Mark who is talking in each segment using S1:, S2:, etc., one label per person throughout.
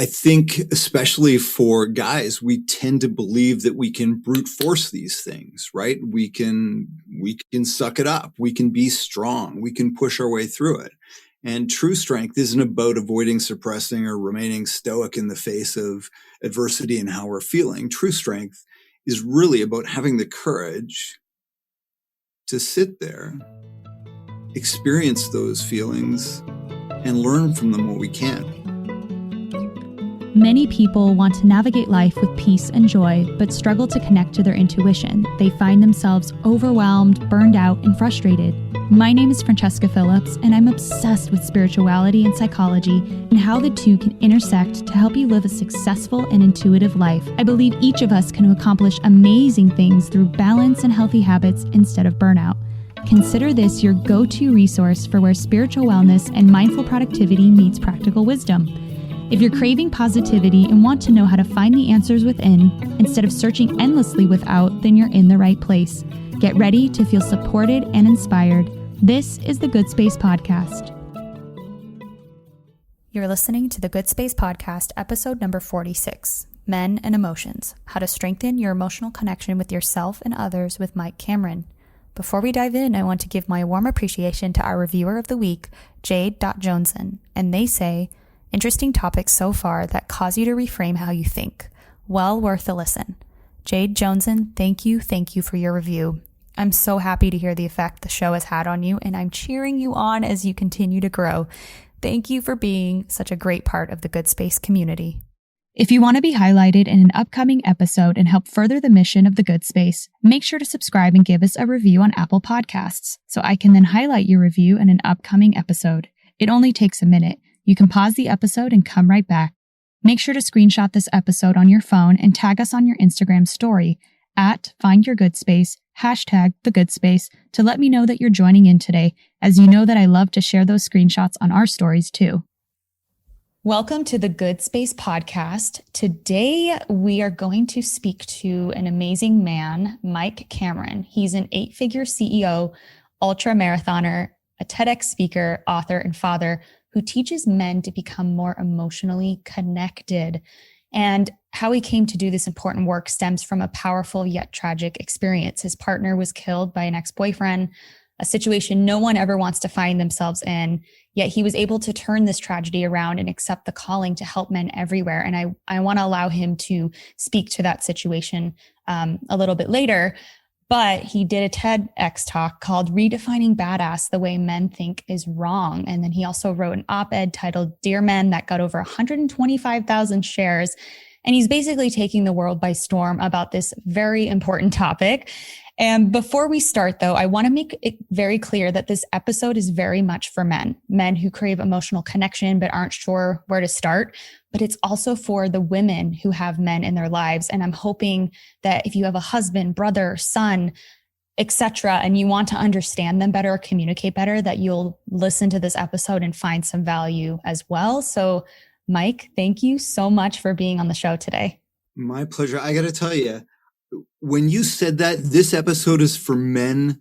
S1: I think especially for guys, we tend to believe that we can brute force these things, right? We can suck it up. We can be strong. We can push our way through it. And true strength isn't about avoiding, suppressing, or remaining stoic in the face of adversity and how we're feeling. True strength is really about having the courage to sit there, experience those feelings, and learn from them what we can.
S2: Many people want to navigate life with peace and joy, but struggle to connect to their intuition. They find themselves overwhelmed, burned out, and frustrated. My name is Francesca Phillips, and I'm obsessed with spirituality and psychology and how the two can intersect to help you live a successful and intuitive life. I believe each of us can accomplish amazing things through balance and healthy habits instead of burnout. Consider this your go-to resource for where spiritual wellness and mindful productivity meets practical wisdom. If you're craving positivity and want to know how to find the answers within instead of searching endlessly without, then you're in the right place. Get ready to feel supported and inspired. This is the Good Space Podcast. You're listening to the Good Space Podcast, episode number 46, Men and Emotions, How to Strengthen Your Emotional Connection with Yourself and Others with Mike Cameron. Before we dive in, I want to give my warm appreciation to our reviewer of the week, Jade.Joneson, and they say, interesting topics so far that cause you to reframe how you think. Well worth a listen. Jade Joneson, thank you for your review. I'm so happy to hear the effect the show has had on you, and I'm cheering you on as you continue to grow. Thank you for being such a great part of the Good Space community. If you want to be highlighted in an upcoming episode and help further the mission of the Good Space, make sure to subscribe and give us a review on Apple Podcasts so I can then highlight your review in an upcoming episode. It only takes a minute. You can pause the episode and come right back. Make sure to screenshot this episode on your phone and tag us on your Instagram story at @FindYourGoodSpace, #TheGoodSpace, to let me know that you're joining in today, as you know that I love to share those screenshots on our stories too. Welcome to the Good Space Podcast. Today, we are going to speak to an amazing man, Mike Cameron. He's an 8-figure CEO, ultra marathoner, a TEDx speaker, author, and father who teaches men to become more emotionally connected. And how he came to do this important work stems from a powerful yet tragic experience. His partner was killed by an ex-boyfriend, a situation no one ever wants to find themselves in, yet he was able to turn this tragedy around and accept the calling to help men everywhere. And I want to allow him to speak to that situation a little bit later. But he did a TEDx talk called Redefining Badass, the Way Men Think is Wrong. And then he also wrote an op-ed titled Dear Men that got over 125,000 shares. And he's basically taking the world by storm about this very important topic. And before we start, though, I want to make it very clear that this episode is very much for men who crave emotional connection but aren't sure where to start. But it's also for the women who have men in their lives. And I'm hoping that if you have a husband, brother, son, etc., and you want to understand them better, communicate better, that you'll listen to this episode and find some value as well. So, Mike, thank you so much for being on the show today.
S1: My pleasure. I got to tell you, when you said that this episode is for men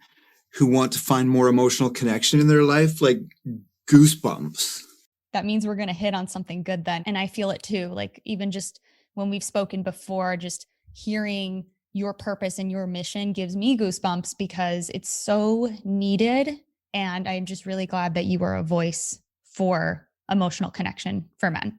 S1: who want to find more emotional connection in their life, like goosebumps.
S2: That means we're going to hit on something good then. And I feel it too. Like even just when we've spoken before, just hearing your purpose and your mission gives me goosebumps because it's so needed. And I'm just really glad that you were a voice for emotional connection for men.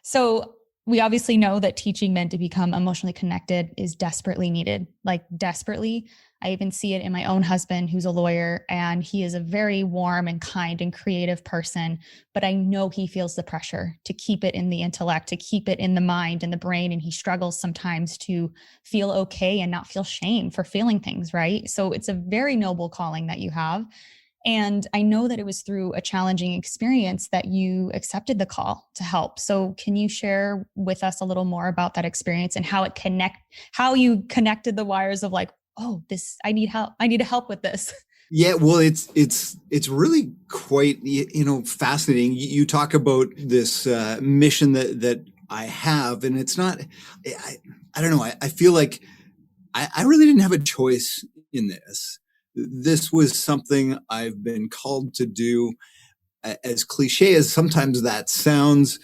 S2: So we obviously know that teaching men to become emotionally connected is desperately needed, like desperately. I even see it in my own husband, who's a lawyer, and he is a very warm and kind and creative person. But I know he feels the pressure to keep it in the intellect, to keep it in the mind and the brain. And he struggles sometimes to feel okay and not feel shame for feeling things, right? So it's a very noble calling that you have. And I know that it was through a challenging experience that you accepted the call to help. So can you share with us a little more about that experience and how you connected the wires of like, oh, I need help. I need help with this.
S1: Yeah, well, it's really quite, fascinating. You talk about this mission that I have, and it's not, I don't know. I feel like I really didn't have a choice in this. This was something I've been called to do. As cliche as sometimes that sounds,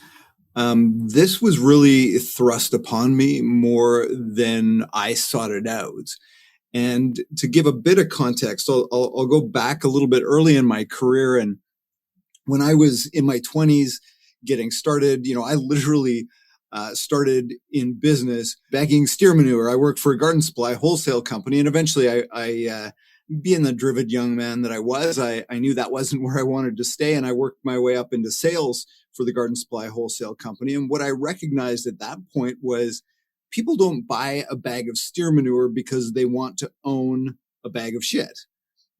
S1: This was really thrust upon me more than I sought it out. And to give a bit of context, I'll go back a little bit early in my career. And when I was in my 20s getting started, I literally started in business bagging steer manure. I worked for a garden supply wholesale company. And eventually I being the driven young man that I was, I knew that wasn't where I wanted to stay. And I worked my way up into sales for the garden supply wholesale company. And what I recognized at that point was people don't buy a bag of steer manure because they want to own a bag of shit.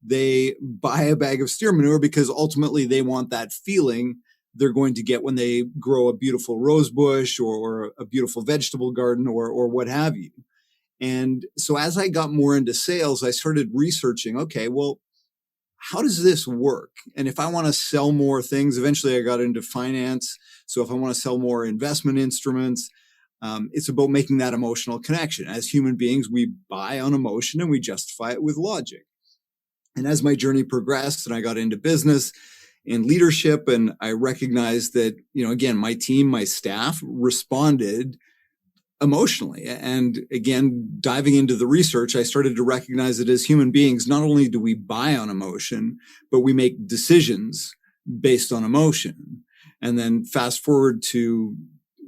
S1: They buy a bag of steer manure because ultimately they want that feeling they're going to get when they grow a beautiful rose bush or a beautiful vegetable garden or what have you. And so as I got more into sales, I started researching, okay, well, how does this work? And if I want to sell more things, eventually I got into finance. So if I want to sell more investment instruments, it's about making that emotional connection. As human beings, we buy on emotion and we justify it with logic. And as my journey progressed and I got into business and leadership, and I recognized that, again, my team, my staff responded emotionally. And again, diving into the research, I started to recognize that as human beings, not only do we buy on emotion, but we make decisions based on emotion. And then fast forward to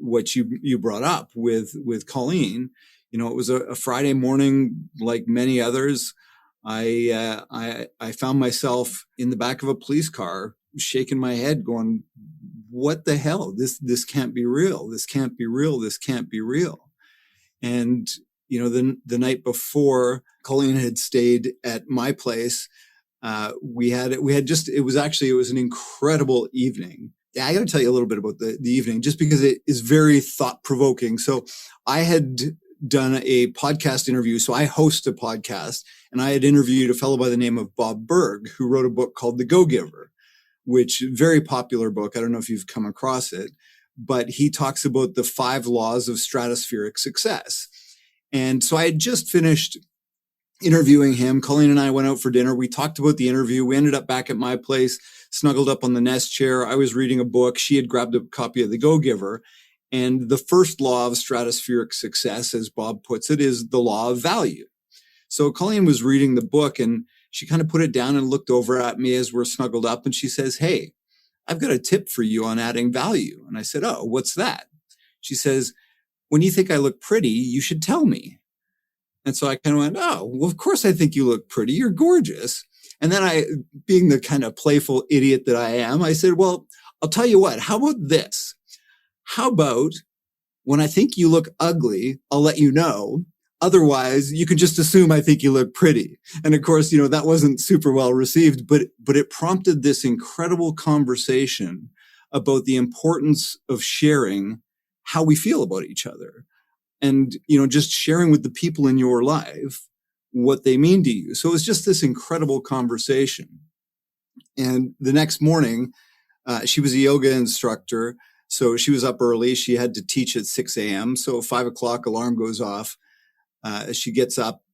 S1: what you brought up with Colleen, it was a Friday morning, like many others. I found myself in the back of a police car, shaking my head, going, "What the hell? This can't be real. This can't be real. This can't be real." And the night before, Colleen had stayed at my place. It was an incredible evening. Yeah, I got to tell you a little bit about the evening, just because it is very thought provoking. So I had done a podcast interview. So I host a podcast, and I had interviewed a fellow by the name of Bob Berg, who wrote a book called The Go-Giver, which very popular book. I don't know if you've come across it, but he talks about the 5 laws of stratospheric success. And so I had just finished interviewing him. Colleen and I went out for dinner. We talked about the interview. We ended up back at my place, snuggled up on the nest chair. I was reading a book. She had grabbed a copy of The Go-Giver. And the first law of stratospheric success, as Bob puts it, is the law of value. So Colleen was reading the book, and she kind of put it down and looked over at me as we're snuggled up. And she says, "Hey, I've got a tip for you on adding value." And I said, "Oh, what's that?" She says, "When you think I look pretty, you should tell me." And so I kind of went, "Oh, well, of course I think you look pretty. You're gorgeous." And then I, being the kind of playful idiot that I am, I said, "Well, I'll tell you what, how about this? How about when I think you look ugly, I'll let you know. Otherwise, you can just assume I think you look pretty." And of course, that wasn't super well received, but it prompted this incredible conversation about the importance of sharing how we feel about each other. And, just sharing with the people in your life what they mean to you. So it was just this incredible conversation. And the next morning, she was a yoga instructor. So she was up early. She had to teach at 6 a.m. So 5 o'clock alarm goes off. As she gets up,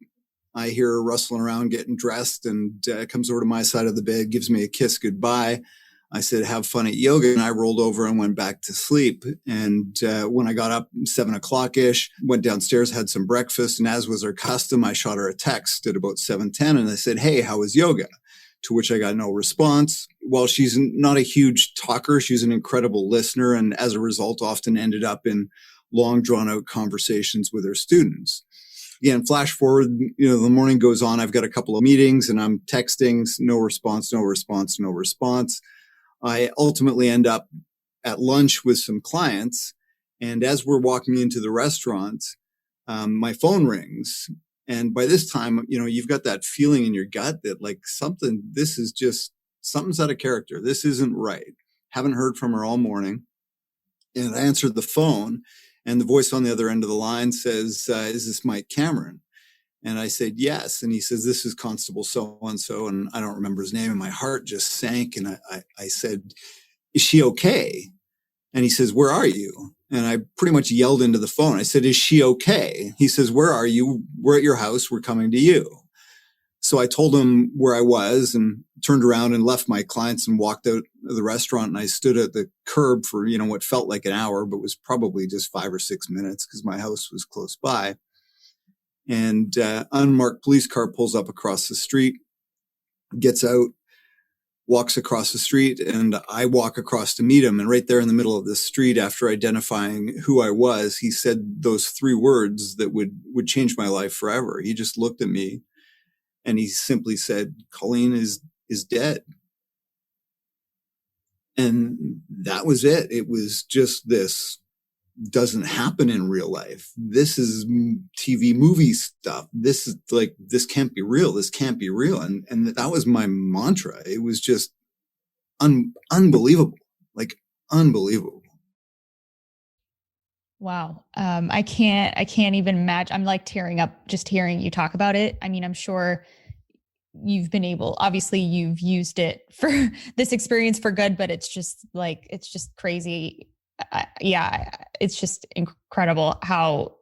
S1: I hear her rustling around getting dressed, and comes over to my side of the bed, gives me a kiss goodbye. I said, "Have fun at yoga." And I rolled over and went back to sleep. And when I got up 7 o'clock-ish, went downstairs, had some breakfast. And as was her custom, I shot her a text at about 7:10. And I said, "Hey, how was yoga?" To which I got no response. While she's not a huge talker, she's an incredible listener. And as a result, often ended up in long, drawn out conversations with her students. Again, flash forward, the morning goes on. I've got a couple of meetings and I'm texting, no response, no response, no response. I ultimately end up at lunch with some clients. And as we're walking into the restaurant, my phone rings. And by this time, you've got that feeling in your gut that something's out of character. This isn't right. Haven't heard from her all morning. And I answered the phone, and the voice on the other end of the line says, "Is this Mike Cameron?" And I said, "Yes." And he says, "This is Constable so-and-so." And I don't remember his name, and my heart just sank. And I said, "Is she okay?" And he says, "Where are you?" And I pretty much yelled into the phone. I said, "Is she okay?" He says, "Where are you? We're at your house. We're coming to you." So I told him where I was and turned around and left my clients and walked out of the restaurant. And I stood at the curb for, what felt like an hour, but was probably just 5 or 6 minutes because my house was close by. And unmarked police car pulls up across the street, gets out, walks across the street, and I walk across to meet him. And right there in the middle of the street, after identifying who I was, he said those 3 words that would change my life forever. He just looked at me and he simply said, "Colleen is dead." And that was it. It was just, this doesn't happen in real life. This is TV movie stuff. This is like, this can't be real. This can't be real. And that was my mantra. It was just unbelievable, like unbelievable.
S2: Wow. I can't even imagine. I'm like tearing up just hearing you talk about it. I mean, I'm sure obviously you've used it for this experience for good, but it's just crazy. It's just incredible how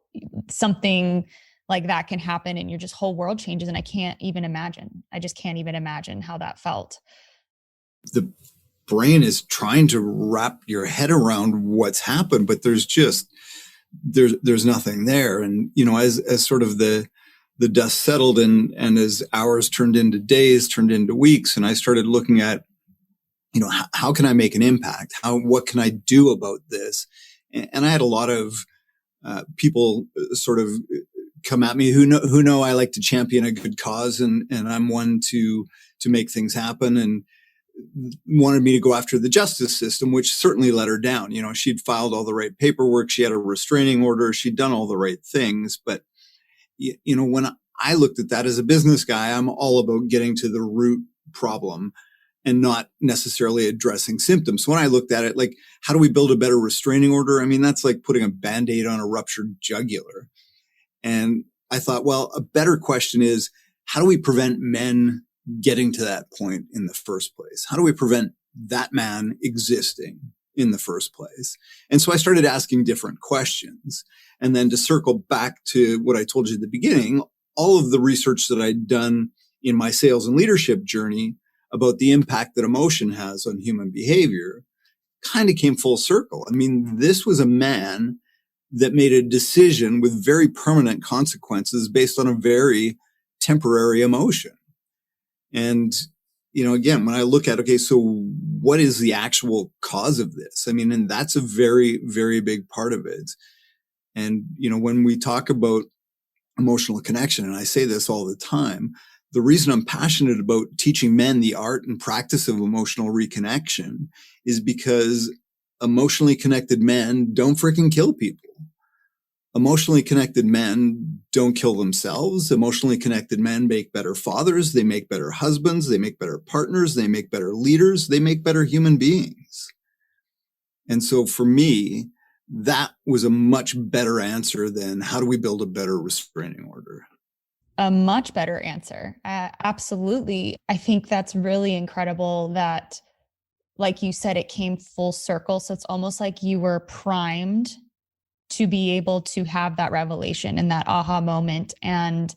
S2: something like that can happen and your just whole world changes. And I just can't even imagine how that felt.
S1: The brain is trying to wrap your head around what's happened, but there's nothing there. And, as sort of the dust settled and as hours turned into days, turned into weeks, and I started looking at, how can I make an impact? What can I do about this? And I had a lot of people sort of come at me who know I like to champion a good cause, and I'm one to make things happen, and wanted me to go after the justice system, which certainly let her down. She'd filed all the right paperwork. She had a restraining order. She'd done all the right things. But, when I looked at that as a business guy, I'm all about getting to the root problem and not necessarily addressing symptoms. So when I looked at it, like, how do we build a better restraining order? I mean, that's like putting a Band-Aid on a ruptured jugular. And I thought, well, a better question is, how do we prevent men getting to that point in the first place? How do we prevent that man existing in the first place? And so I started asking different questions. And then to circle back to what I told you at the beginning, all of the research that I'd done in my sales and leadership journey about the impact that emotion has on human behavior kind of came full circle. I mean, this was a man that made a decision with very permanent consequences based on a very temporary emotion. And, again, when I look at, okay, so what is the actual cause of this? I mean, and that's a very, very big part of it. And, when we talk about emotional connection, and I say this all the time, the reason I'm passionate about teaching men the art and practice of emotional reconnection is because emotionally connected men don't freaking kill people. Emotionally connected men don't kill themselves. Emotionally connected men make better fathers. They make better husbands. They make better partners. They make better leaders. They make better human beings. And so for me, that was a much better answer than how do we build a better restraining order?
S2: A much better answer. Absolutely. I think that's really incredible that, like you said, it came full circle. So it's almost like you were primed to be able to have that revelation and that aha moment. And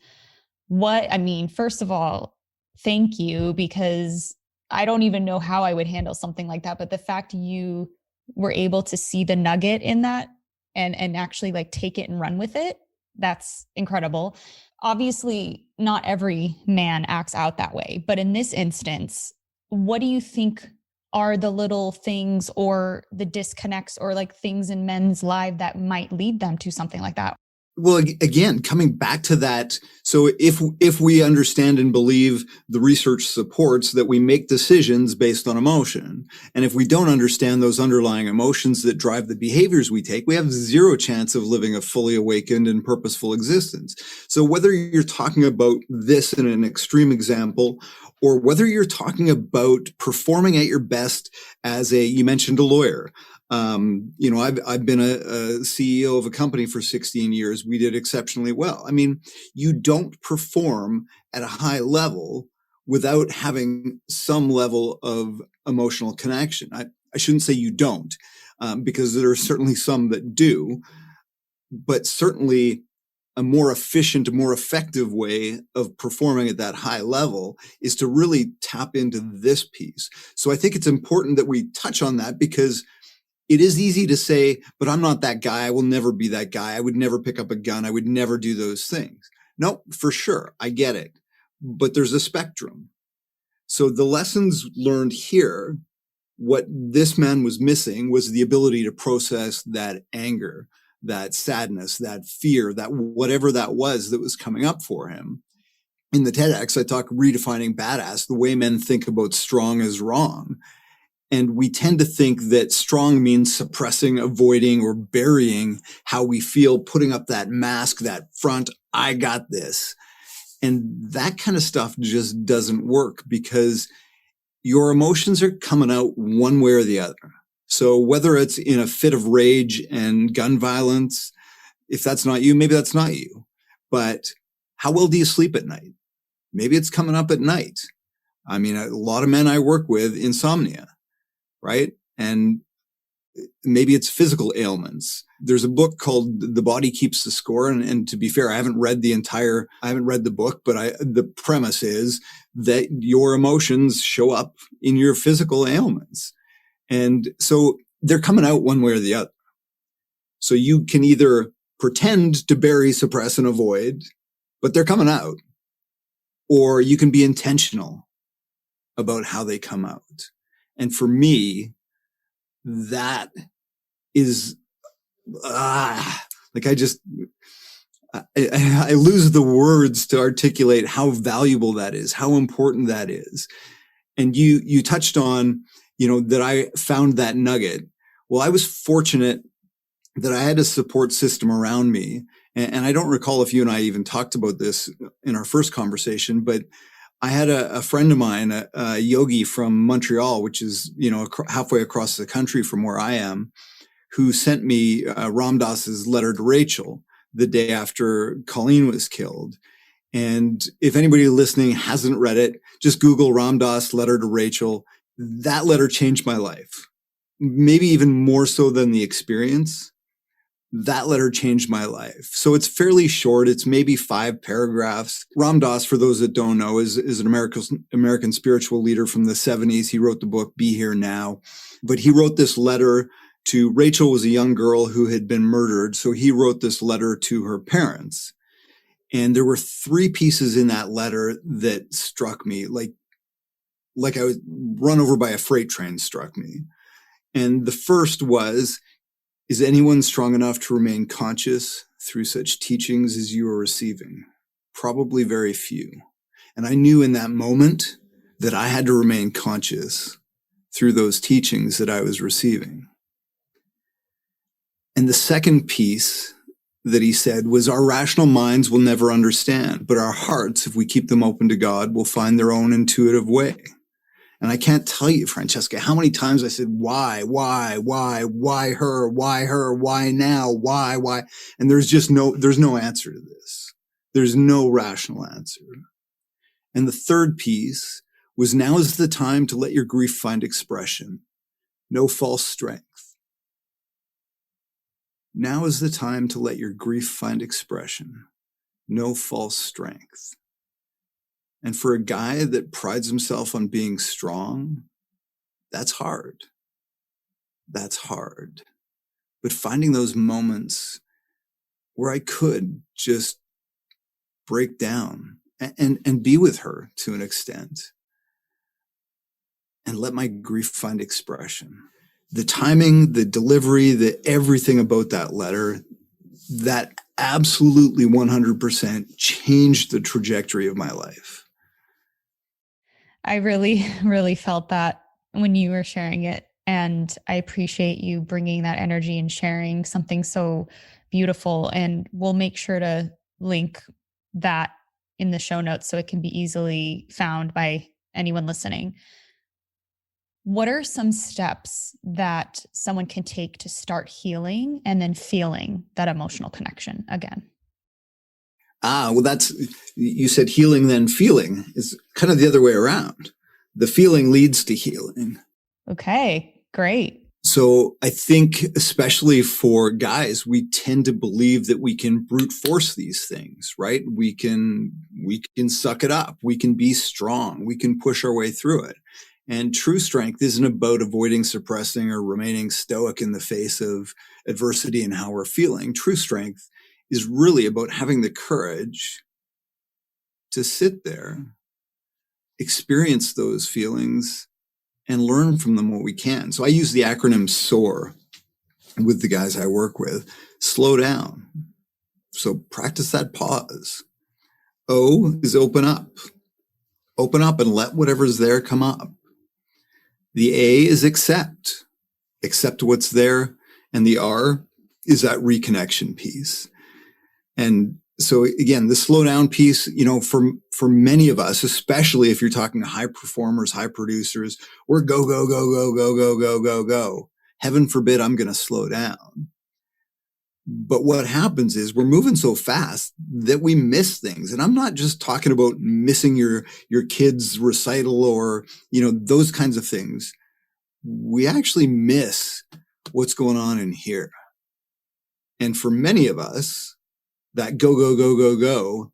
S2: first of all, thank you, because I don't even know how I would handle something like that. But the fact you were able to see the nugget in that and actually like take it and run with it, that's incredible. Obviously, not every man acts out that way. But in this instance, what do you think are the little things or the disconnects or like things in men's lives that might lead them to something like that?
S1: Well, again, coming back to that. So if we understand and believe the research supports that we make decisions based on emotion, and if we don't understand those underlying emotions that drive the behaviors we take, we have zero chance of living a fully awakened and purposeful existence. So whether you're talking about this in an extreme example, or whether you're talking about performing at your best as you mentioned a lawyer. I've been a CEO of a company for 16 years. We did exceptionally well. I mean, you don't perform at a high level without having some level of emotional connection. I shouldn't say you don't, because there are certainly some that do, but certainly a more efficient, more effective way of performing at that high level is to really tap into this piece. So I think it's important that we touch on that, because it is easy to say, but I'm not that guy. I will never be that guy. I would never pick up a gun. I would never do those things. No, for sure. I get it. But there's a spectrum. So the lessons learned here, what this man was missing was the ability to process that anger, that sadness, that fear, that whatever that was coming up for him. In the TEDx, I talk redefining badass, the way men think about strong is wrong. And we tend to think that strong means suppressing, avoiding, or burying how we feel, putting up that mask, that front, I got this. And that kind of stuff just doesn't work, because your emotions are coming out one way or the other. So whether it's in a fit of rage and gun violence, if that's not you, maybe that's not you. But how well do you sleep at night? Maybe it's coming up at night. I mean, a lot of men I work with, insomnia, right? And maybe it's physical ailments. There's a book called The Body Keeps the Score. And to be fair, I haven't read the book, but the premise is that your emotions show up in your physical ailments. And so they're coming out one way or the other. So you can either pretend to bury, suppress, and avoid, but they're coming out, or you can be intentional about how they come out. And for me, that is, I lose the words to articulate how valuable that is, how important that is. And you touched on, that I found that nugget. Well, I was fortunate that I had a support system around me. And I don't recall if you and I even talked about this in our first conversation, but I had a friend of mine, a yogi from Montreal, which is, halfway across the country from where I am, who sent me Ram Dass's letter to Rachel the day after Colleen was killed. And if anybody listening hasn't read it, just Google Ram Dass letter to Rachel. That letter changed my life, maybe even more so than the experience. That letter changed my life. So it's fairly short. It's maybe 5 paragraphs. Ram Dass, for those that don't know, is an American spiritual leader from the 70s. He wrote the book, Be Here Now. But he wrote this letter to Rachel, was a young girl who had been murdered. So he wrote this letter to her parents. And there were 3 pieces in that letter that struck me, like I was run over by a freight train struck me. And the first was, is anyone strong enough to remain conscious through such teachings as you are receiving? Probably very few. And I knew in that moment that I had to remain conscious through those teachings that I was receiving. And the second piece that he said was, our rational minds will never understand, but our hearts, if we keep them open to God, will find their own intuitive way. And I can't tell you, Francesca, how many times I said, why her, why now, why? And there's no answer to this. There's no rational answer. And the third piece was, now is the time to let your grief find expression. No false strength. Now is the time to let your grief find expression. No false strength. And for a guy that prides himself on being strong, that's hard. That's hard. But finding those moments where I could just break down and be with her to an extent and let my grief find expression. The timing, the delivery, the everything about that letter, that absolutely 100% changed the trajectory of my life.
S2: I really, really felt that when you were sharing it. And I appreciate you bringing that energy and sharing something so beautiful. And we'll make sure to link that in the show notes so it can be easily found by anyone listening. What are some steps that someone can take to start healing and then feeling that emotional connection again?
S1: Well, you said healing, then feeling. Is kind of the other way around. The feeling leads to healing.
S2: Okay, great.
S1: So I think especially for guys, we tend to believe that we can brute force these things, right? We can suck it up. We can be strong. We can push our way through it. And true strength isn't about avoiding, suppressing, or remaining stoic in the face of adversity and how we're feeling. True strength is really about having the courage to sit there, experience those feelings, and learn from them what we can. So I use the acronym SOAR with the guys I work with. Slow down. So practice that pause. O is open up. Open up and let whatever's there come up. The A is accept. Accept what's there. And the R is that reconnection piece. And so again, the slow down piece, for many of us, especially if you're talking high performers, high producers, we're go, go, go, go, go, go, go, go, go. Heaven forbid I'm going to slow down. But what happens is we're moving so fast that we miss things. And I'm not just talking about missing your kid's recital or, those kinds of things. We actually miss what's going on in here. And for many of us, that go, go, go, go, go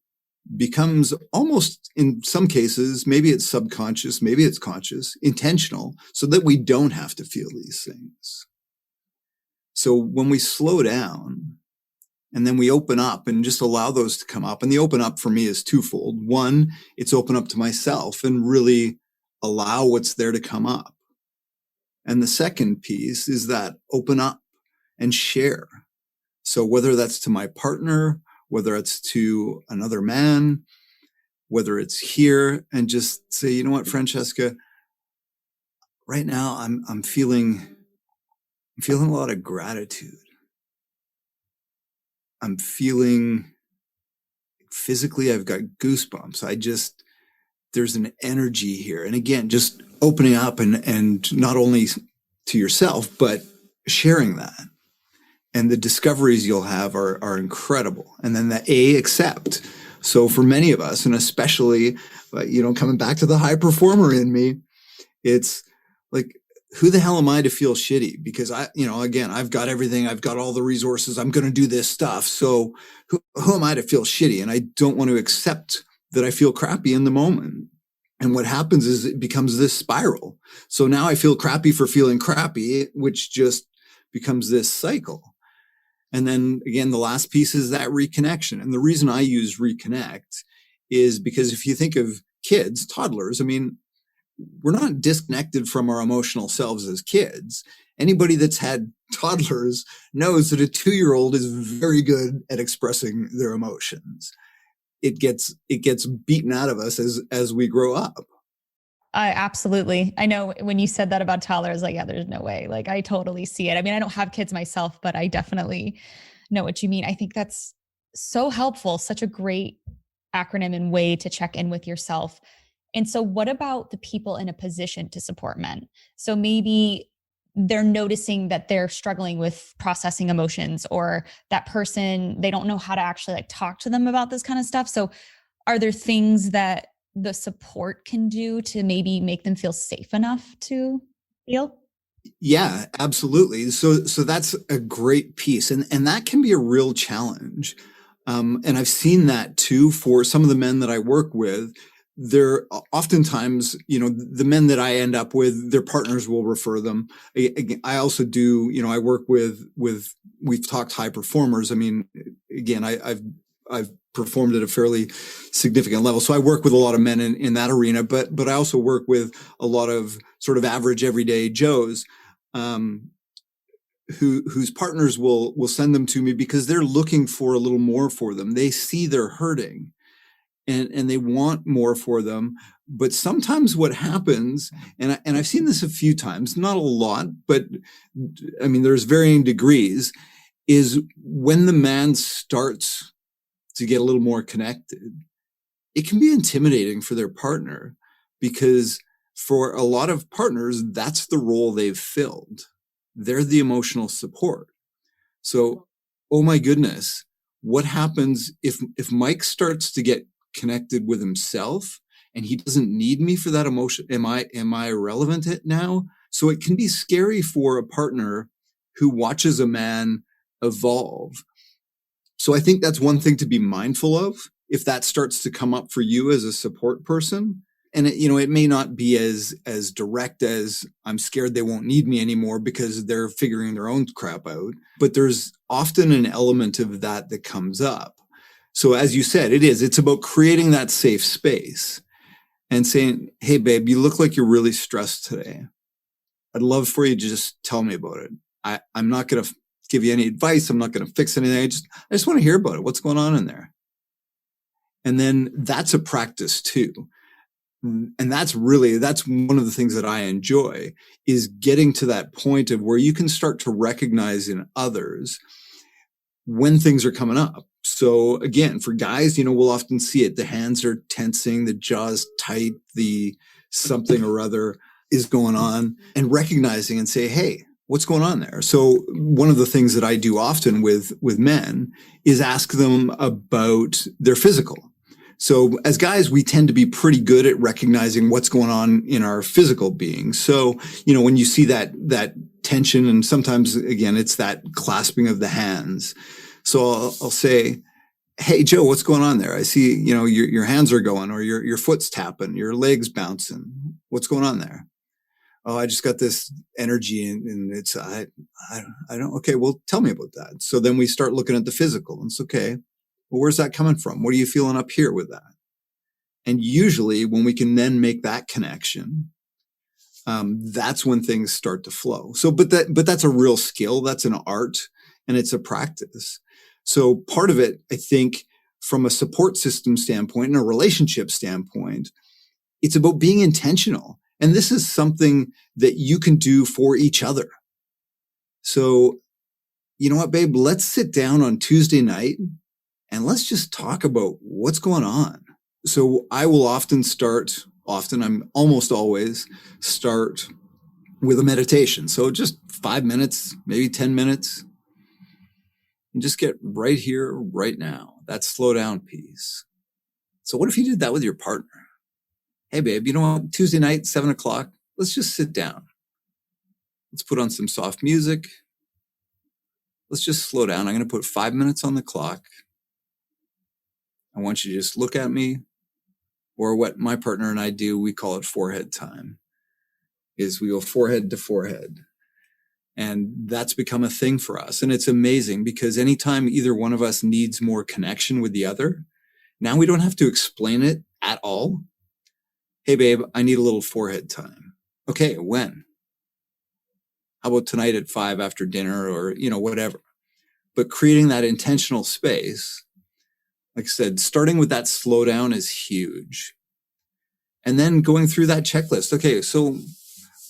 S1: becomes almost, in some cases, maybe it's subconscious, maybe it's conscious, intentional, so that we don't have to feel these things. So when we slow down and then we open up and just allow those to come up, and the open up for me is twofold. One, it's open up to myself and really allow what's there to come up. And the second piece is that open up and share. So whether that's to my partner, whether it's to another man, whether it's here, and just say, you know what, Francesca, right now I'm feeling a lot of gratitude. I'm feeling physically, I've got goosebumps. There's an energy here. And again, just opening up and not only to yourself, but sharing that. And the discoveries you'll have are incredible. And then the A, accept. So for many of us, and especially, coming back to the high performer in me, it's like, who the hell am I to feel shitty? Because again, I've got everything. I've got all the resources. I'm going to do this stuff. So who am I to feel shitty? And I don't want to accept that I feel crappy in the moment. And what happens is it becomes this spiral. So now I feel crappy for feeling crappy, which just becomes this cycle. And then again, the last piece is that reconnection. And the reason I use reconnect is because if you think of kids, toddlers, we're not disconnected from our emotional selves as kids. Anybody that's had toddlers knows that a 2-year-old is very good at expressing their emotions. It gets beaten out of us as we grow up.
S2: Absolutely. I know when you said that about toddlers, like, yeah, there's no way. Like, I totally see it. I don't have kids myself, but I definitely know what you mean. I think that's so helpful. Such a great acronym and way to check in with yourself. And so what about the people in a position to support men? So maybe they're noticing that they're struggling with processing emotions, or that person, they don't know how to actually talk to them about this kind of stuff. So are there things that the support can do to maybe make them feel safe enough to feel?
S1: Yeah, absolutely. So that's a great piece. And that can be a real challenge. And I've seen that too for some of the men that I work with. They're oftentimes, the men that I end up with, their partners will refer them. I also do, I work with, we've talked high performers. Again, I've performed at a fairly significant level. So I work with a lot of men in that arena, but I also work with a lot of sort of average everyday Joes, whose partners will send them to me because they're looking for a little more for them. They see they're hurting and they want more for them. But sometimes what happens, and I've seen this a few times, not a lot, but there's varying degrees, is when the man starts to get a little more connected, it can be intimidating for their partner, because for a lot of partners, that's the role they've filled. They're the emotional support. So, oh my goodness, what happens if Mike starts to get connected with himself and he doesn't need me for that emotion? Am I irrelevant now? So it can be scary for a partner who watches a man evolve. So I think that's one thing to be mindful of if that starts to come up for you as a support person. And it may not be as direct as I'm scared they won't need me anymore because they're figuring their own crap out. But there's often an element of that comes up. So as you said, it's about creating that safe space and saying, hey, babe, you look like you're really stressed today. I'd love for you to just tell me about it. I'm not going to give you any advice. I'm not going to fix anything. I just want to hear about it. What's going on in there? And then that's a practice too. And that's one of the things that I enjoy is getting to that point of where you can start to recognize in others when things are coming up. So again, for guys, we'll often see it. The hands are tensing, the jaw's tight, the something or other is going on, and recognizing and say, hey, what's going on there? So one of the things that I do often with men is ask them about their physical. So as guys, we tend to be pretty good at recognizing what's going on in our physical being. So, when you see that tension, and sometimes again, it's that clasping of the hands. So I'll say, hey, Joe, what's going on there? I see, your hands are going, or your foot's tapping, your legs bouncing. What's going on there? Oh, I just got this energy and it's, I don't, okay, well, tell me about that. So then we start looking at the physical and it's okay. Well, where's that coming from? What are you feeling up here with that? And usually when we can then make that connection, that's when things start to flow. So, but that's a real skill. That's an art and it's a practice. So part of it, I think from a support system standpoint and a relationship standpoint, it's about being intentional. And this is something that you can do for each other. So, you know what, babe, let's sit down on Tuesday night and let's just talk about what's going on. So I will I'm almost always start with a meditation. So just 5 minutes, maybe 10 minutes, and just get right here, right now. That slow down piece. So what if you did that with your partner? Hey, babe, Tuesday night, 7:00, let's just sit down. Let's put on some soft music. Let's just slow down. I'm going to put 5 minutes on the clock. I want you to just look at me, or what my partner and I do, we call it forehead time, is we go forehead to forehead. And that's become a thing for us. And it's amazing because anytime either one of us needs more connection with the other, now we don't have to explain it at all. Hey, babe, I need a little forehead time. Okay, when? How about tonight at 5 after dinner or, whatever. But creating that intentional space, like I said, starting with that slowdown is huge. And then going through that checklist. Okay, so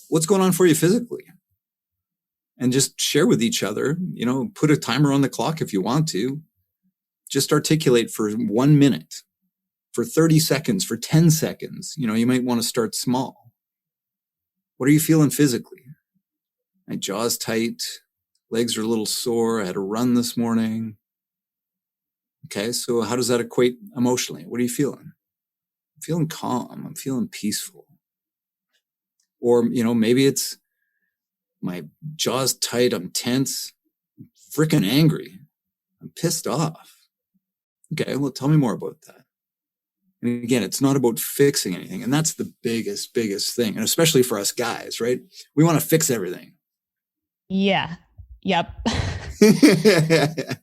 S1: what's going on for you physically? And just share with each other, put a timer on the clock if you want to. Just articulate for 1 minute, for 30 seconds, for 10 seconds. You might want to start small. What are you feeling physically? My jaw's tight, legs are a little sore. I had a run this morning. Okay, so how does that equate emotionally? What are you feeling? I'm feeling calm. I'm feeling peaceful. Or, maybe it's my jaw's tight. I'm tense. I'm freaking angry. I'm pissed off. Okay, well, tell me more about that. And again, it's not about fixing anything. And that's the biggest thing. And especially for us guys, right? We want to fix everything.
S2: Yeah. Yep.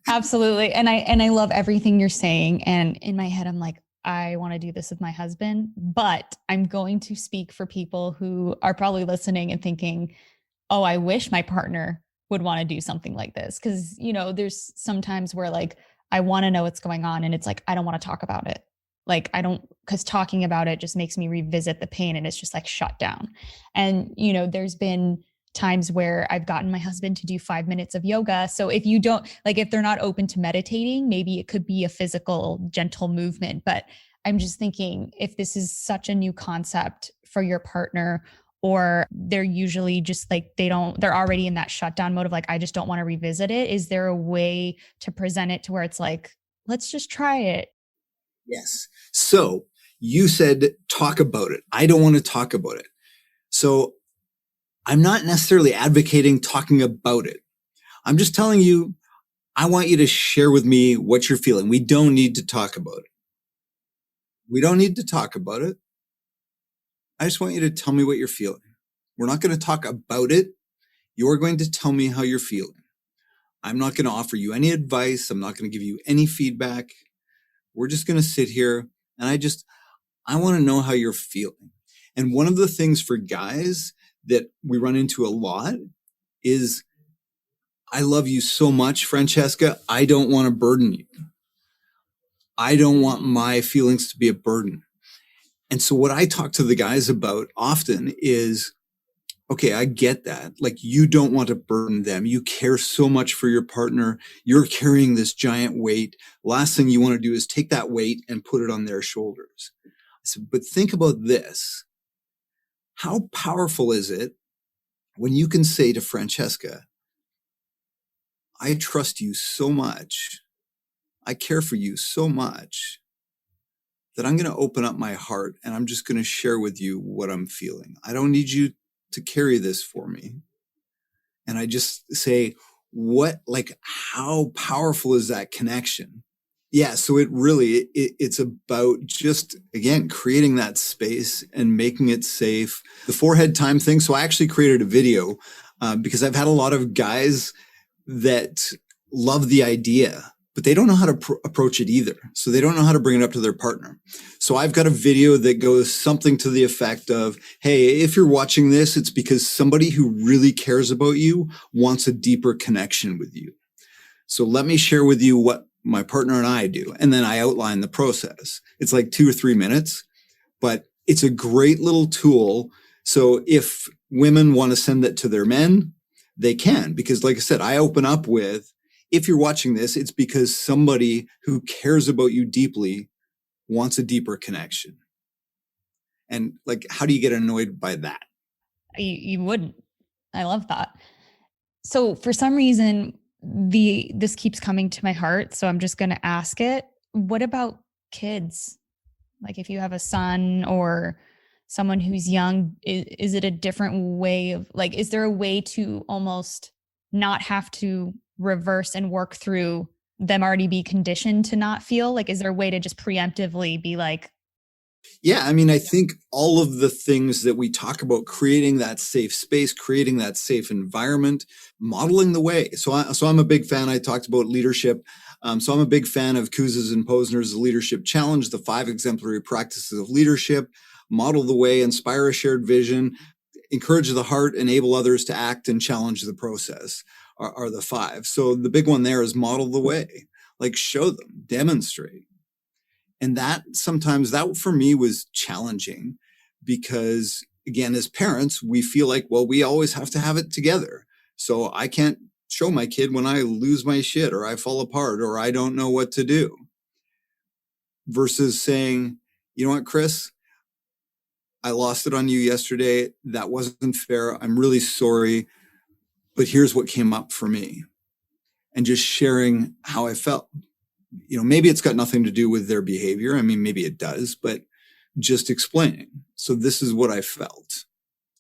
S2: Absolutely. And I love everything you're saying. And in my head, I'm like, I want to do this with my husband, but I'm going to speak for people who are probably listening and thinking, oh, I wish my partner would want to do something like this. Cause there's sometimes where like, I want to know what's going on. And it's like, I don't want to talk about it. Like, cause talking about it just makes me revisit the pain and it's just like shut down. And, there's been times where I've gotten my husband to do 5 minutes of yoga. So if they're not open to meditating, maybe it could be a physical, gentle movement. But I'm just thinking if this is such a new concept for your partner, or they're usually just like, they're already in that shutdown mode of like, I just don't want to revisit it. Is there a way to present it to where it's like, let's just try it?
S1: Yes. So you said, talk about it. I don't want to talk about it. So I'm not necessarily advocating talking about it. I'm just telling you, I want you to share with me what you're feeling. We don't need to talk about it. We don't need to talk about it. I just want you to tell me what you're feeling. We're not going to talk about it. You're going to tell me how you're feeling. I'm not going to offer you any advice. I'm not going to give you any feedback. We're just going to sit here and I want to know how you're feeling. And one of the things for guys that we run into a lot is, I love you so much, Francesca. I don't want to burden you. I don't want my feelings to be a burden. And so what I talk to the guys about often is, okay, I get that. Like, you don't want to burden them. You care so much for your partner. You're carrying this giant weight. Last thing you want to do is take that weight and put it on their shoulders. I said, but think about this. How powerful is it when you can say to Francesca, I trust you so much. I care for you so much that I'm going to open up my heart and I'm just going to share with you what I'm feeling. I don't need you to carry this for me. And I just say, how powerful is that connection? Yeah. So it's about just, again, creating that space and making it safe. The forehead time thing. So I actually created a video because I've had a lot of guys that love the idea, but they don't know how to approach it either. So they don't know how to bring it up to their partner. So I've got a video that goes something to the effect of, hey, if you're watching this, it's because somebody who really cares about you wants a deeper connection with you. So let me share with you what my partner and I do. And then I outline the process. It's like 2 or 3 minutes, but it's a great little tool. So if women want to send it to their men, they can, because like I said, I open up with, if you're watching this, it's because somebody who cares about you deeply wants a deeper connection. And like, how do you get annoyed by that?
S2: You wouldn't. I love that. So for some reason, this keeps coming to my heart. So I'm just going to ask it. What about kids? Like, if you have a son or someone who's young, is it a different way of, like, is there a way to almost not have to reverse and work through them already be conditioned to not feel? Like, is there a way to just preemptively be like,
S1: yeah, I mean, I think all of the things that we talk about, creating that safe space, creating that safe environment, modeling the way. So I'm a big fan. I talked about leadership. So I'm a big fan of Kouzes and Posner's Leadership Challenge, the 5 exemplary practices of leadership, model the way, inspire a shared vision, encourage the heart, enable others to act, and challenge the process are the 5. So the big one there is model the way, like show them, demonstrate. And that for me was challenging because, again, as parents, we feel like, well, we always have to have it together. So I can't show my kid when I lose my shit or I fall apart or I don't know what to do. Versus saying, you know what, Chris, I lost it on you yesterday. That wasn't fair. I'm really sorry. But here's what came up for me. And just sharing how I felt. You know, maybe it's got nothing to do with their behavior. I mean, maybe it does, but just explaining. So this is what I felt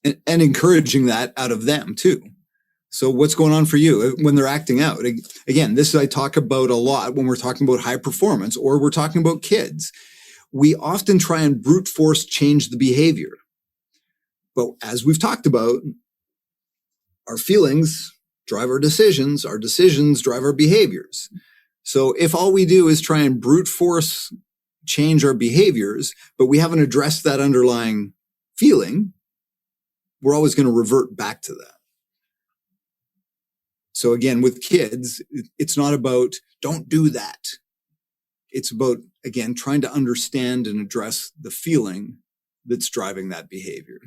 S1: and encouraging that out of them too. So what's going on for you when they're acting out? Again, this I talk about a lot when we're talking about high performance or we're talking about kids. We often try and brute force change the behavior. But as we've talked about, our feelings drive our decisions drive our behaviors. So if all we do is try and brute force change our behaviors, but we haven't addressed that underlying feeling, we're always going to revert back to that. So again, with kids, it's not about don't do that. It's about, again, trying to understand and address the feeling that's driving that behavior.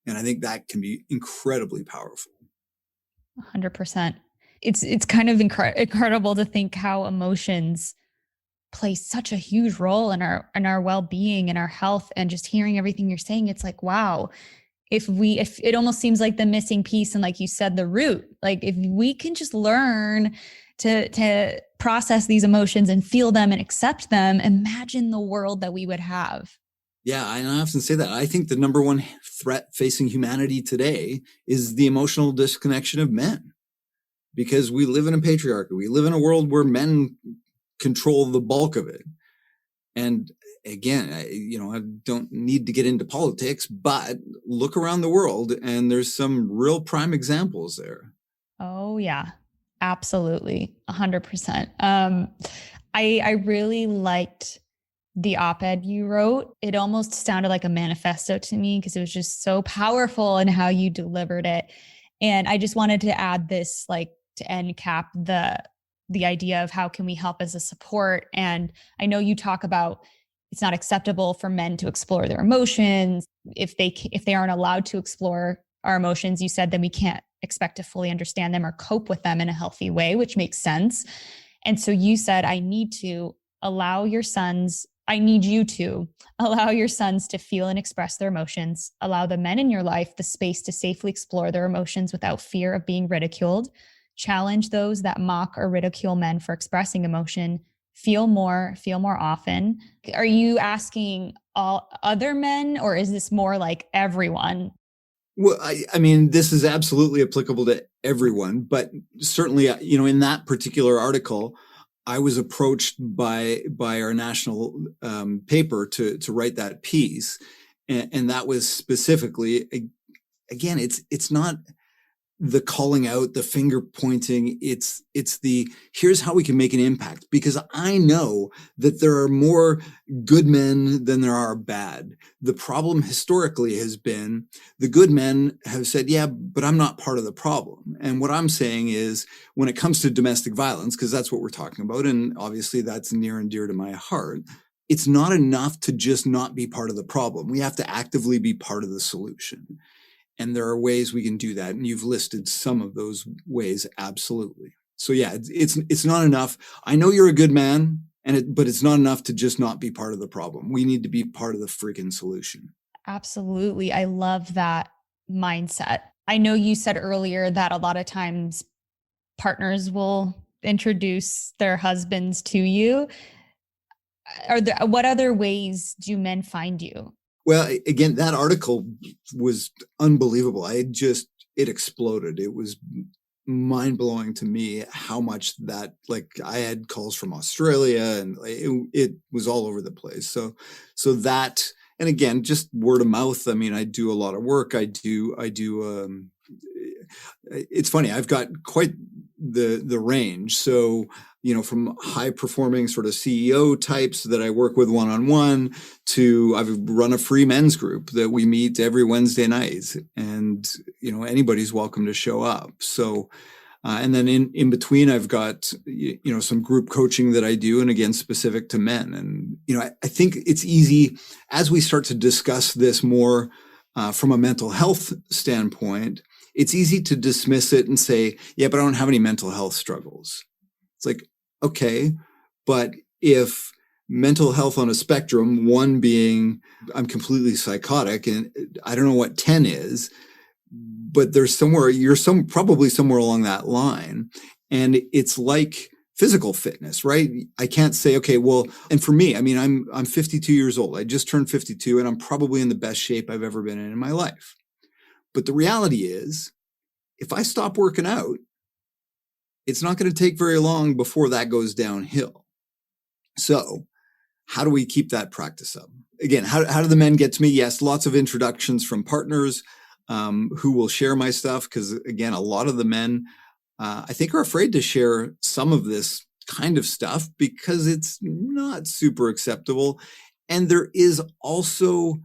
S1: And I think that can be incredibly powerful.
S2: 100%. It's kind of incredible to think how emotions play such a huge role in our well-being and our health. And just hearing everything you're saying, it's like, wow, if it almost seems like the missing piece. And like you said, the root, like if we can just learn to process these emotions and feel them and accept them, imagine the world that we would have.
S1: Yeah, and I often say that. I think the number one threat facing humanity today is the emotional disconnection of men, because we live in a patriarchy. We live in a world where men control the bulk of it. And again, I don't need to get into politics, but look around the world and there's some real prime examples there.
S2: Oh yeah, absolutely. 100%. I really liked the op-ed you wrote. It almost sounded like a manifesto to me because it was just so powerful in how you delivered it. And I just wanted to add this, like, to end cap the idea of how can we help as a support. And I know you talk about it's not acceptable for men to explore their emotions. If they aren't allowed to explore our emotions, you said, then we can't expect to fully understand them or cope with them in a healthy way, which makes sense. And so you said, I need you to allow your sons to feel and express their emotions, allow the men in your life the space to safely explore their emotions without fear of being ridiculed, challenge those that mock or ridicule men for expressing emotion, feel more often. Are you asking all other men, or is this more like everyone?
S1: Well, I mean, this is absolutely applicable to everyone, but certainly, in that particular article, I was approached by our national paper to write that piece, and that was specifically, again, it's not the calling out, the finger pointing. It's the, here's how we can make an impact, because I know that there are more good men than there are bad. The problem historically has been the good men have said, yeah, but I'm not part of the problem. And what I'm saying is, when it comes to domestic violence, because that's what we're talking about, and obviously that's near and dear to my heart, it's not enough to just not be part of the problem. We have to actively be part of the solution. And there are ways we can do that. And you've listed some of those ways. Absolutely. So yeah, it's not enough. I know you're a good man, but it's not enough to just not be part of the problem. We need to be part of the freaking solution.
S2: Absolutely. I love that mindset. I know you said earlier that a lot of times partners will introduce their husbands to you. What other ways do men find you?
S1: Well, again, that article was unbelievable. It exploded. It was mind blowing to me how much that, like, I had calls from Australia, and it was all over the place. So that, and again, just word of mouth. I mean, I do a lot of work. It's funny. I've got quite the range. So, from high performing sort of CEO types that I work with one-on-one, to I've run a free men's group that we meet every Wednesday night, and, anybody's welcome to show up. So, and then in between, I've got, some group coaching that I do, and again, specific to men. And, I think it's easy as we start to discuss this more from a mental health standpoint. It's easy to dismiss it and say, yeah, but I don't have any mental health struggles. It's like, okay, but if mental health on a spectrum, one being I'm completely psychotic and I don't know what 10 is, but you're probably somewhere along that line. And it's like physical fitness, right? I can't say, okay, well, and for me, I mean, I'm 52 years old. I just turned 52, and I'm probably in the best shape I've ever been in my life. But the reality is, if I stop working out, it's not going to take very long before that goes downhill. So how do we keep that practice up? Again, how do the men get to me? Yes, lots of introductions from partners who will share my stuff. Because again, a lot of the men, I think, are afraid to share some of this kind of stuff because it's not super acceptable. And there is also,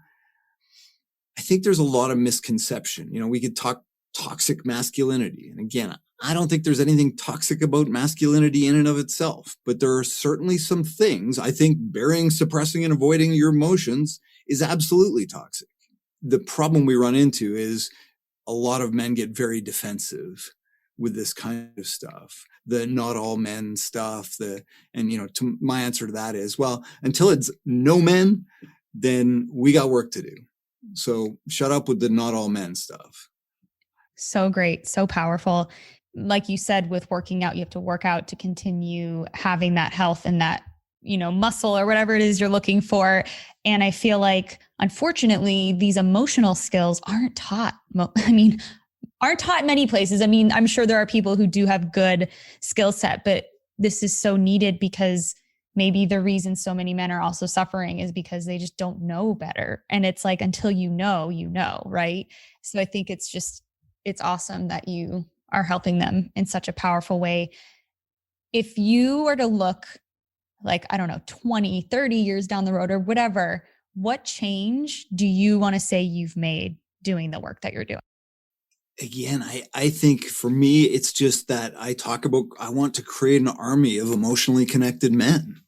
S1: I think there's a lot of misconception. We could talk toxic masculinity. And again, I don't think there's anything toxic about masculinity in and of itself, but there are certainly some things. I think burying, suppressing, and avoiding your emotions is absolutely toxic. The problem we run into is a lot of men get very defensive with this kind of stuff, the not all men stuff. To my answer to that is, well, until it's no men, then we got work to do. So shut up with the not all men stuff.
S2: So great. So powerful. Like you said, with working out, you have to work out to continue having that health and that muscle or whatever it is you're looking for. And I feel like, unfortunately, these emotional skills aren't taught. Aren't taught many places. I mean, I'm sure there are people who do have good skill set, but this is so needed because maybe the reason so many men are also suffering is because they just don't know better. And it's like, until you know, right? So I think it's awesome that you are helping them in such a powerful way. If you were to look like, I don't know, 20, 30 years down the road or whatever, what change do you want to say you've made doing the work that you're doing?
S1: Again, I think for me, it's just that I want to create an army of emotionally connected men.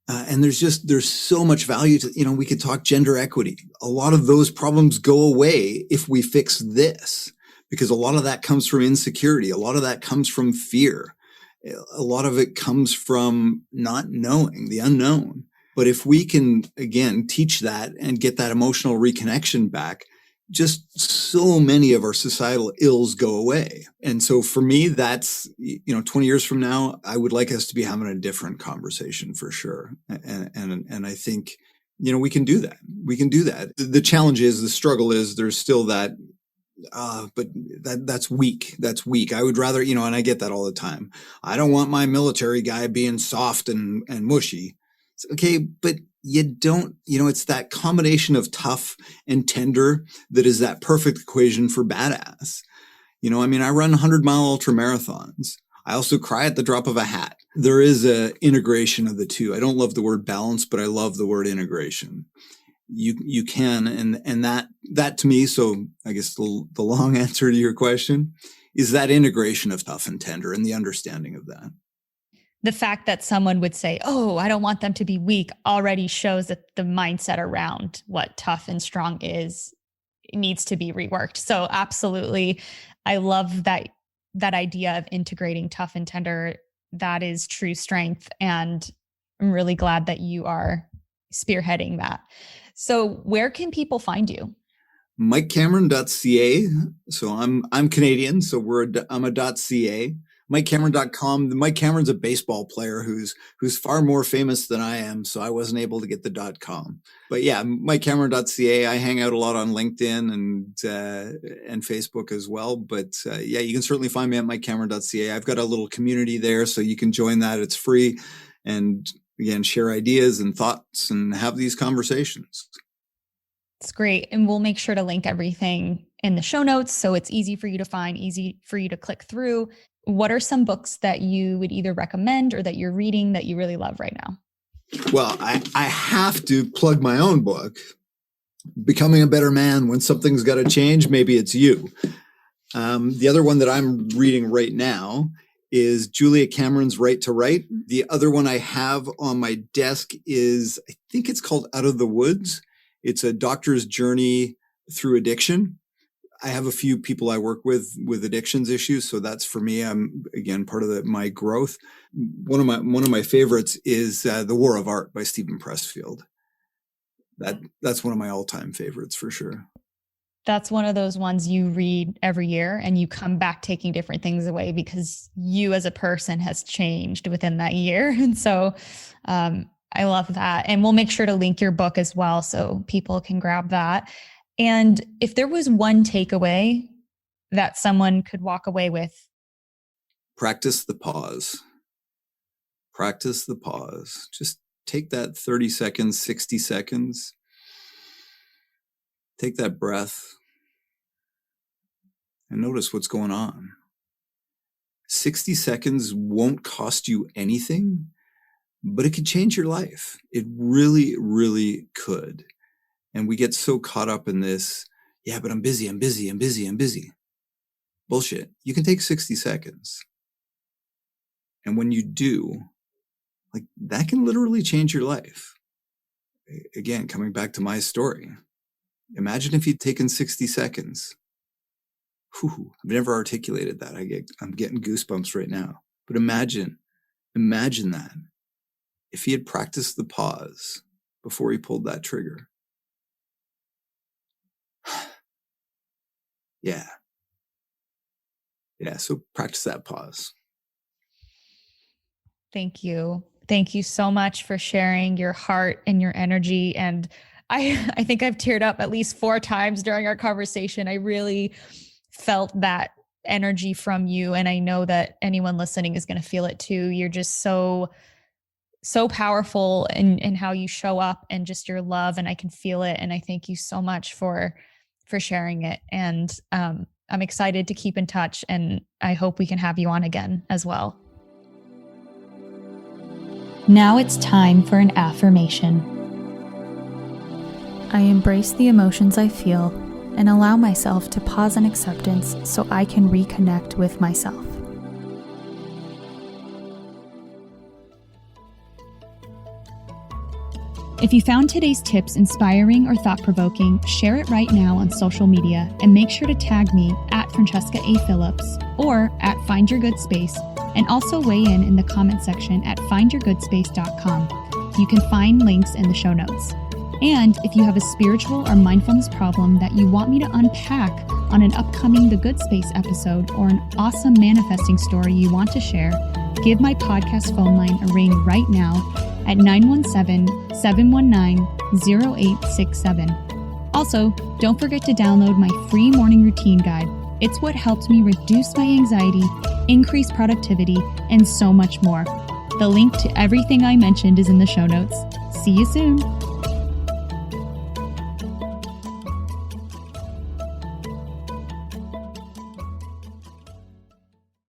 S1: And there's so much value to, we could talk gender equity. A lot of those problems go away if we fix this, because a lot of that comes from insecurity. A lot of that comes from fear. A lot of it comes from not knowing the unknown. But if we can, again, teach that and get that emotional reconnection back, just so many of our societal ills go away. And so for me, that's, 20 years from now, I would like us to be having a different conversation for sure. And I think, we can do that. We can do that. The challenge is, the struggle is, there's still that, but that's weak. That's weak. I would rather, and I get that all the time. I don't want my military guy being soft and mushy. It's okay, but you don't, it's that combination of tough and tender that is that perfect equation for badass. I run 100-mile ultra marathons. I also cry at the drop of a hat. There is a integration of the two. I don't love the word balance, but I love the word integration. You can, and that to me, so I guess the long answer to your question is that integration of tough and tender and the understanding of that.
S2: The fact that someone would say, "Oh, I don't want them to be weak," already shows that the mindset around what tough and strong is needs to be reworked. So absolutely, I love that idea of integrating tough and tender. That is true strength, and I'm really glad that you are spearheading that. So where can people find you?
S1: MikeCameron.ca. So I'm Canadian, so I'm a .ca. MikeCameron.com. Mike Cameron's a baseball player who's far more famous than I am, so I wasn't able to get the .com. But yeah, MikeCameron.ca. I hang out a lot on LinkedIn and Facebook as well. But yeah, you can certainly find me at MikeCameron.ca. I've got a little community there, so you can join that. It's free, and again, share ideas and thoughts and have these conversations.
S2: It's great. And we'll make sure to link everything in the show notes so it's easy for you to find, easy for you to click through. What are some books that you would either recommend or that you're reading that you really love right now?
S1: Well, I have to plug my own book, Becoming a Better Man When Something's Got to Change. Maybe it's you. The other one that I'm reading right now is Julia Cameron's Right to Write. The other one I have on my desk is, I think it's called Out of the Woods. It's a doctor's journey through addiction. I have a few people I work with addictions issues, so that's for me. I'm again part of my growth. One of my favorites is The War of Art by Stephen Pressfield. That's one of my all-time favorites for sure.
S2: That's one of those ones you read every year and you come back taking different things away because you as a person has changed within that year. And so I love that. And we'll make sure to link your book as well so people can grab that. And if there was one takeaway that someone could walk away with,
S1: practice the pause. Practice the pause. Just take that 30 seconds, 60 seconds. Take that breath and notice what's going on. 60 seconds won't cost you anything, but it could change your life. It really, really could. And we get so caught up in this, yeah, but I'm busy. Bullshit. You can take 60 seconds. And when you do, like, that can literally change your life. Again, coming back to my story. Imagine if you'd taken 60 seconds. Whew, I've never articulated that. I'm getting goosebumps right now. But imagine that. If he had practiced the pause before he pulled that trigger. Yeah. So practice that pause.
S2: Thank you. Thank you so much for sharing your heart and your energy. And I think I've teared up at least 4 times during our conversation. I really felt that energy from you. And I know that anyone listening is going to feel it too. You're just so powerful in how you show up and just your love. And I can feel it. And I thank you so much for sharing it. And I'm excited to keep in touch. And I hope we can have you on again as well. Now it's time for an affirmation. I embrace the emotions I feel and allow myself to pause in acceptance so I can reconnect with myself. If you found today's tips inspiring or thought-provoking, share it right now on social media and make sure to tag me at Francesca A. Phillips or at Find Your Good Space, and also weigh in the comment section at findyourgoodspace.com. You can find links in the show notes. And if you have a spiritual or mindfulness problem that you want me to unpack on an upcoming The Good Space episode, or an awesome manifesting story you want to share, give my podcast phone line a ring right now at 917-719-0867. Also, don't forget to download my free morning routine guide. It's what helped me reduce my anxiety, increase productivity, and so much more. The link to everything I mentioned is in the show notes. See you soon.